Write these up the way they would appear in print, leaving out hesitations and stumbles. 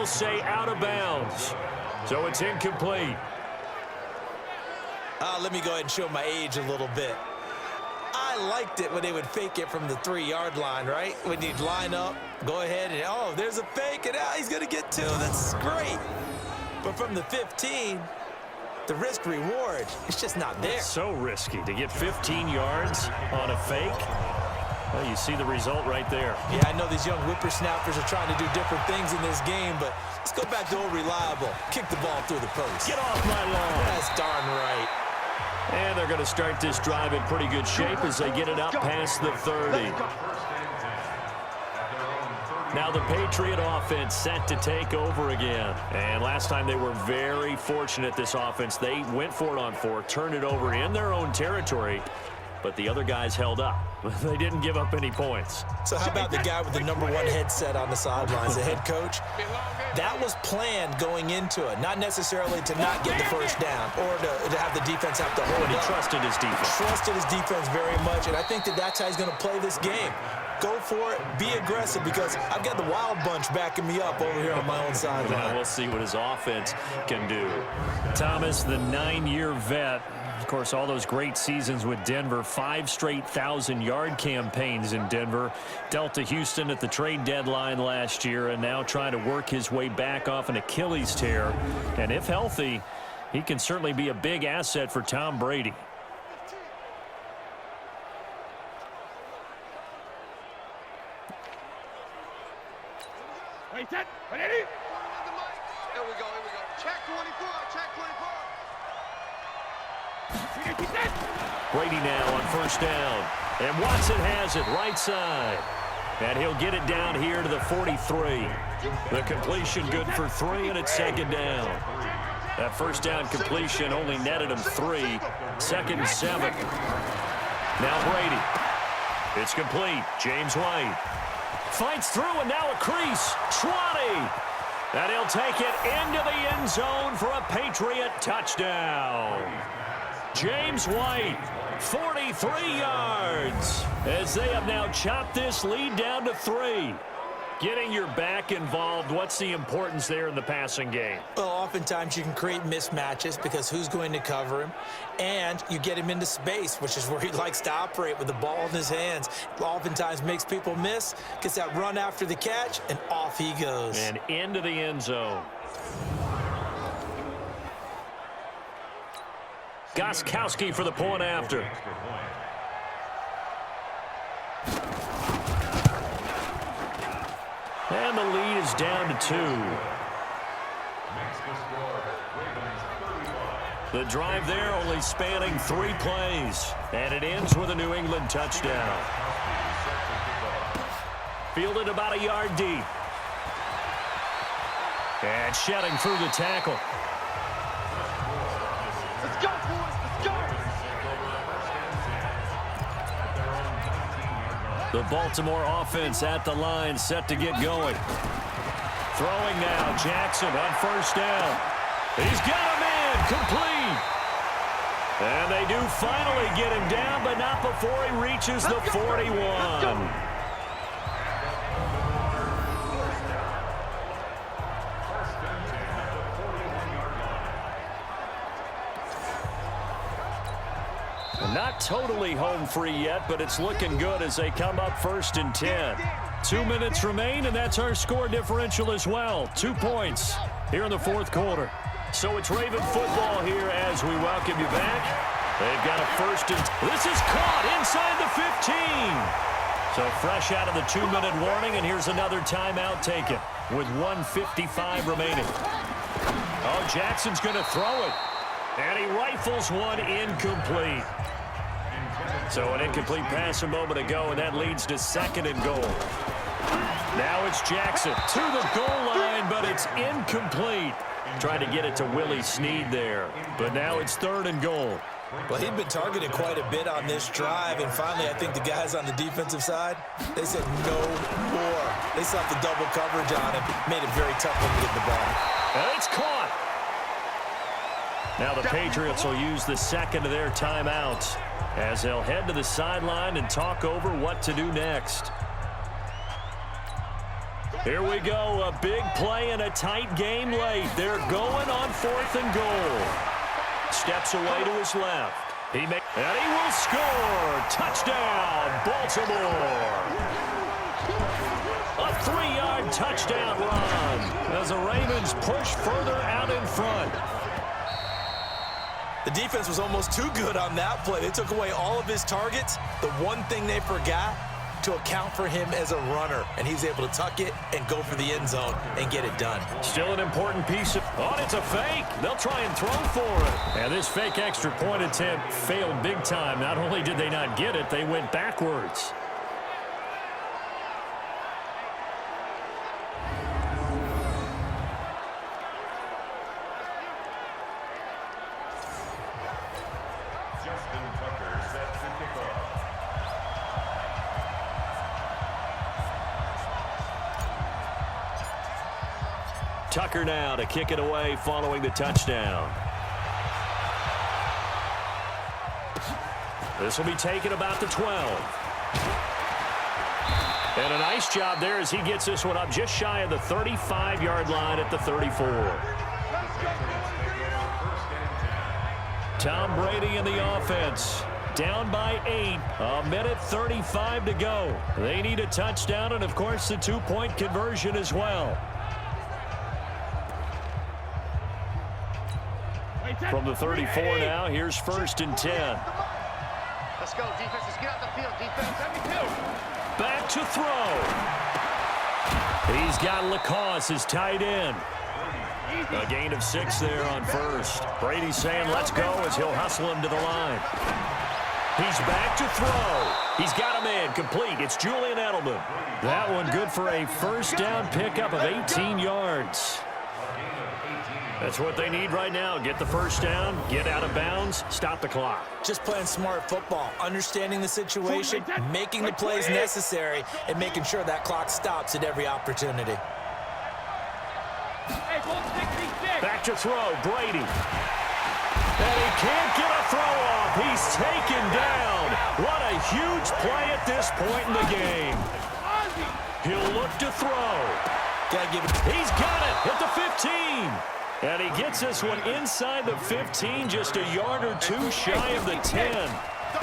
will say out of bounds. So it's incomplete. Let me go ahead and show my age a little bit. I liked it when they would fake it from the 3-yard line, right? When you'd line up, go ahead and, oh, there's a fake, and he's going to get 2. That's great. But from the 15, the risk-reward, it's just not there. It's so risky to get 15 yards on a fake. Well, you see the result right there. Yeah, I know these young whippersnappers are trying to do different things in this game, but let's go back to old reliable. Kick the ball through the post. Get off my lawn. That's darn right. And they're going to start this drive in pretty good shape as they get it up past the 30. Now the Patriot offense set to take over again. And last time they were very fortunate, this offense. They went for it on 4, turned it over in their own territory, but the other guys held up. They didn't give up any points. So how about the guy with the number 1 headset on the sidelines, the head coach? That was planned going into it, not necessarily to not get the first down or to have the defense have to hold But he up. trusted his defense. Trusted his defense very much, and I think that's how he's going to play this game. Go for it, be aggressive, because I've got the wild bunch backing me up over here on my own sideline. Now we'll see what his offense can do. Thomas, the 9-year vet. Of course, all those great seasons with Denver, 5 straight 1,000-yard campaigns in Denver. Dealt to Houston at the trade deadline last year, and now trying to work his way back off an Achilles tear. And if healthy, he can certainly be a big asset for Tom Brady. Wait, set, ready? Here we go, Check 24, check 24. Brady now on first down. And Watson has it right side. And he'll get it down here to the 43. The completion good for 3, and it's second down. That first down completion only netted him 3. 2nd and 7. Now Brady. It's complete. James White fights through, and now a crease. 20. And he'll take it into the end zone for a Patriot touchdown. James White, 43 yards, as they have now chopped this lead down to 3. Getting your back involved, what's the importance there in the passing game? Well, oftentimes you can create mismatches because who's going to cover him, and you get him into space, which is where he likes to operate with the ball in his hands. Oftentimes makes people miss, gets that run after the catch, and off he goes. And into the end zone. Gostkowski for the point after. And the lead is down to 2. The drive there only spanning 3 plays. And it ends with a New England touchdown. Fielded about a yard deep. And shedding through the tackle. Let's go, boys, let's go! The Baltimore offense at the line, set to get going. Throwing now, Jackson on first down. He's got him in, complete. And they do finally get him down, but not before he reaches the 41. Not totally home free yet, but it's looking good as they come up 1st and 10. 2 minutes remain, and that's our score differential as well. 2 points here in the 4th quarter. So it's Raven football here as we welcome you back. They've got a 1st and... This is caught inside the 15. So fresh out of the 2-minute warning, and here's another timeout taken with 1:55 remaining. Oh, Jackson's going to throw it. And he rifles one incomplete. So an incomplete pass a moment ago, and that leads to 2nd and goal. Now it's Jackson to the goal line, but it's incomplete. Trying to get it to Willie Snead there. But now it's 3rd and goal. Well, he'd been targeted quite a bit on this drive, and finally I think the guys on the defensive side, they said no more. They slapped the double coverage on him, made it very tough for him to get the ball. And it's caught. Now the Patriots will use the 2nd of their timeouts as they'll head to the sideline and talk over what to do next. Here we go, a big play in a tight game late. They're going on 4th and goal. Steps away to his left. And he will score. Touchdown, Baltimore. A 3-yard touchdown run as the Ravens push further out in front. The defense was almost too good on that play. They took away all of his targets. The one thing they forgot, to account for him as a runner, and he's able to tuck it and go for the end zone and get it done. Still an important piece of... Oh, it's a fake. They'll try and throw for it. And this fake extra point attempt failed big time. Not only did they not get it, they went backwards. Tucker now to kick it away following the touchdown. This will be taken about the 12. And a nice job there as he gets this one up just shy of the 35-yard line at the 34. Tom Brady in the offense. Down by 8. A minute 35 to go. They need a touchdown and, of course, the 2-point conversion as well. From the 34 now, here's 1st and 10. Let's go, defense. Let's get out the field, defense. 72. Back to throw. He's got Lacoste, his tight end. A gain of 6 there on 1st. Brady's saying let's go as he'll hustle him to the line. He's back to throw. He's got a man complete. It's Julian Edelman. That one good for a 1st down pickup of 18 yards. That's what they need right now. Get the 1st down, get out of bounds, stop the clock. Just playing smart football, understanding the situation, making the plays necessary, and making sure that clock stops at every opportunity. Back to throw, Brady. And he can't get a throw off. He's taken down. What a huge play at this point in the game. He'll look to throw. He's got it at the 15. And he gets this one inside the 15, just a yard or 2 shy of the 10.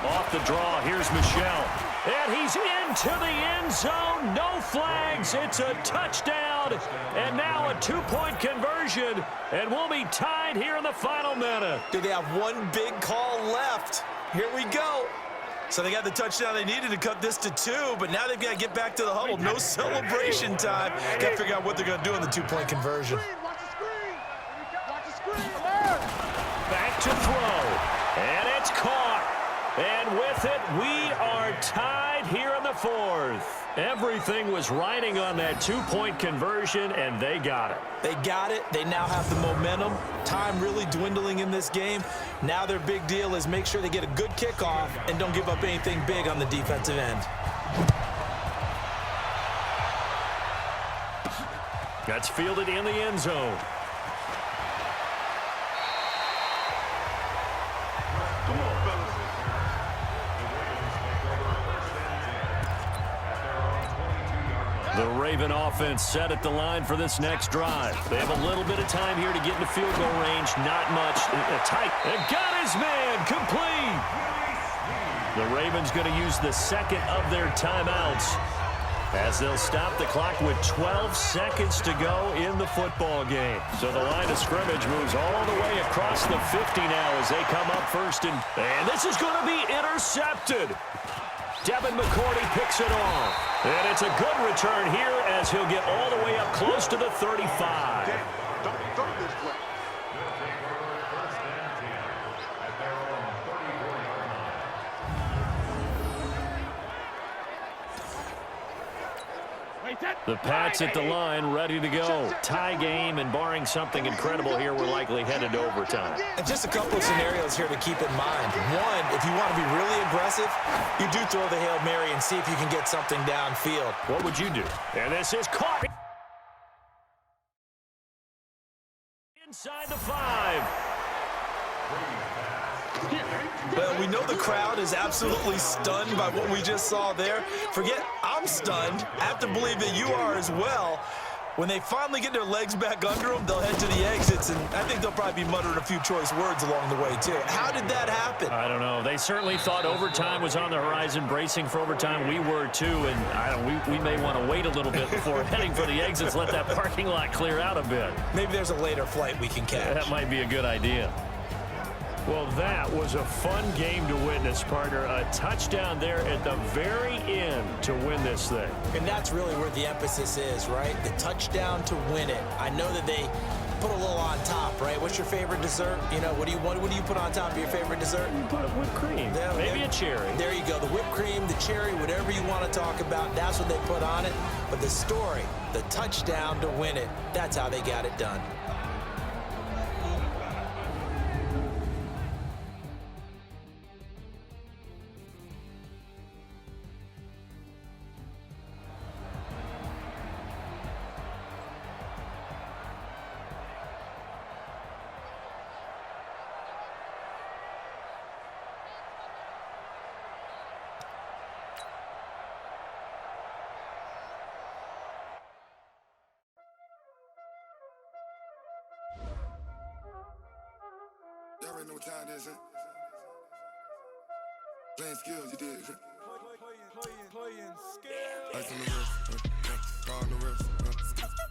Off the draw, here's Michel. And he's into the end zone. No flags. It's a touchdown. And now a 2-point conversion. And we'll be tied here in the final minute. Do they have one big call left? Here we go. So they got the touchdown they needed to cut this to 2, but now they've got to get back to the huddle. No celebration time. Got to figure out what they're going to do in the 2-point conversion. Back to throw, and it's caught. And with it, we are tied here in the 4th. Everything was riding on that 2-point conversion, and they got it. They got it. They now have the momentum. Time really dwindling in this game. Now their big deal is make sure they get a good kickoff and don't give up anything big on the defensive end. That's fielded in the end zone. The Raven offense set at the line for this next drive. They have a little bit of time here to get into field goal range. Not much. Tight. And got his man complete. The Ravens going to use the second of their timeouts as they'll stop the clock with 12 seconds to go in the football game. So the line of scrimmage moves all the way across the 50 now as they come up 1st. And this is going to be intercepted. Devin McCourty picks it off. And it's a good return here as he'll get all the way up close to the 35. Don't throw this way. The Pats at the line, ready to go. Tie game, and barring something incredible here, we're likely headed to overtime. And just a couple of scenarios here to keep in mind. One, if you want to be really aggressive, you do throw the Hail Mary and see if you can get something downfield. What would you do? And this is caught. Inside the 5. Well, we know the crowd is absolutely stunned by what we just saw there. Forget I'm stunned. I have to believe that you are as well. When they finally get their legs back under them, they'll head to the exits, and I think they'll probably be muttering a few choice words along the way, too. How did that happen? I don't know. They certainly thought overtime was on the horizon, bracing for overtime. We were, too, and we may want to wait a little bit before heading for the exits, let that parking lot clear out a bit. Maybe there's a later flight we can catch. That might be a good idea. Well, that was a fun game to witness, partner. A touchdown there at the very end to win this thing. And that's really where the emphasis is, right? The touchdown to win it. I know that they put a little on top, right? What's your favorite dessert? You know, what do you put on top of your favorite dessert? You put whipped cream. Maybe a cherry. There you go. The whipped cream, the cherry, whatever you want to talk about, that's what they put on it. But the story, the touchdown to win it, that's how they got it done. Y'all already know what time it is, huh? Playing skills, you did. Playing skills. Ice on the wrist, car on the wrist,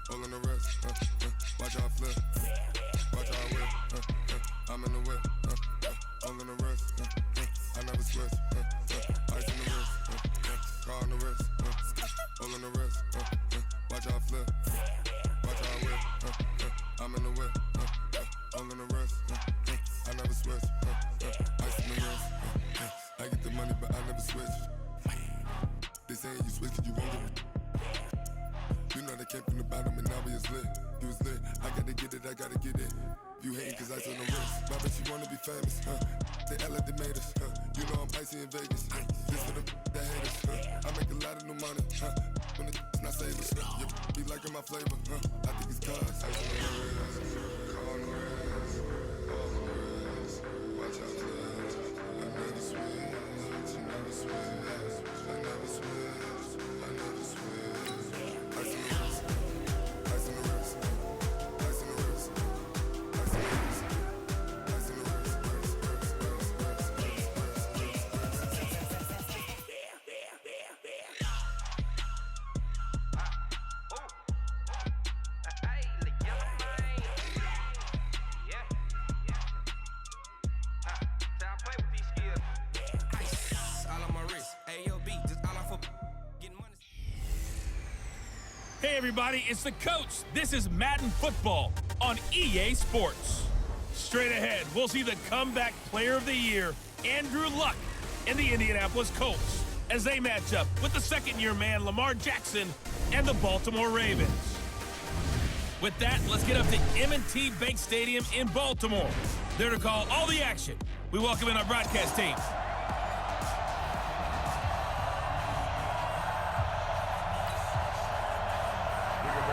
hole in the wrist, watch how I flip, watch how I whip, I'm in the whip, hole in the wrist, I never switch, ice on the wrist, car on the wrist, hole in the wrist, watch how I flip, watch how I whip, I'm in the whip, hole in the wrist, I never switch, ice on the wrist, I get the money but I never switch. They saying you switch 'cause you won't get it. You know they came from the bottom and now we is lit. You was lit, I gotta get it, I gotta get it. You hating 'cause ice on the wrist. My bitch, you wanna be famous, They act like they made us, You know I'm icy in Vegas, This for the that hate us, I make a lot of new money, When it's not savers, You be liking my flavor, I think it's cause ice on the wrist, car on the wrist, all on the wrist. Watch out, flex, I never switch, I never switch. I never switch, I never switch. Ice on the wrist, ice on the wrist, ice on the wrist, ice on the wrist, ice on the wrist, Hey everybody, it's the coach. This is Madden Football on EA Sports. Straight ahead, we'll see the comeback player of the year, Andrew Luck, and the Indianapolis Colts, as they match up with the second-year man, Lamar Jackson, and the Baltimore Ravens. With that, let's get up to M&T Bank Stadium in Baltimore. There to call all the action. We welcome in our broadcast team.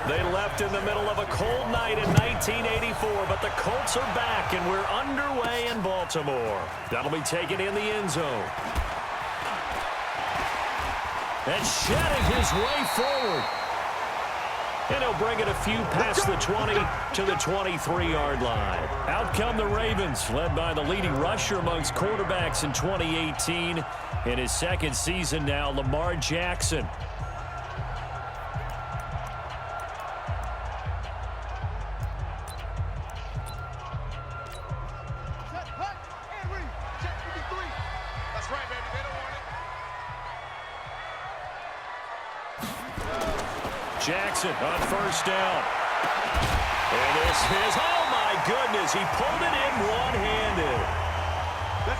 They left in the middle of a cold night in 1984, but the Colts are back, and we're underway in Baltimore. That'll be taken in the end zone. And shedding his way forward. And he'll bring it a few past the 20 to the 23-yard line. Out come the Ravens, led by the leading rusher amongst quarterbacks in 2018. In his second season now, Lamar Jackson. Jackson on first down. And this is, oh my goodness, he pulled it in one-handed.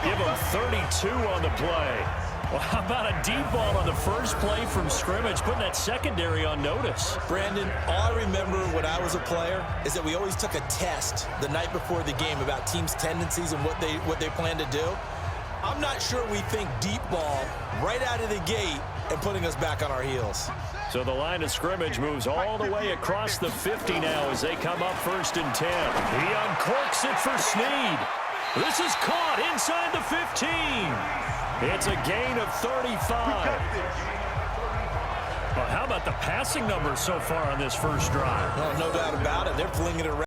Give him 32 on the play. Well, how about a deep ball on the first play from scrimmage, putting that secondary on notice? Brandon, all I remember when I was a player is that we always took a test the night before the game about teams' tendencies and what they plan to do. I'm not sure we think deep ball right out of the gate and putting us back on our heels. So the line of scrimmage moves all the way across the 50 now as they come up first and 10. He uncorks it for Snead. This is caught inside the 15. It's a gain of 35. Well, how about the passing numbers so far on this first drive? Oh, no doubt about it. They're flinging it around.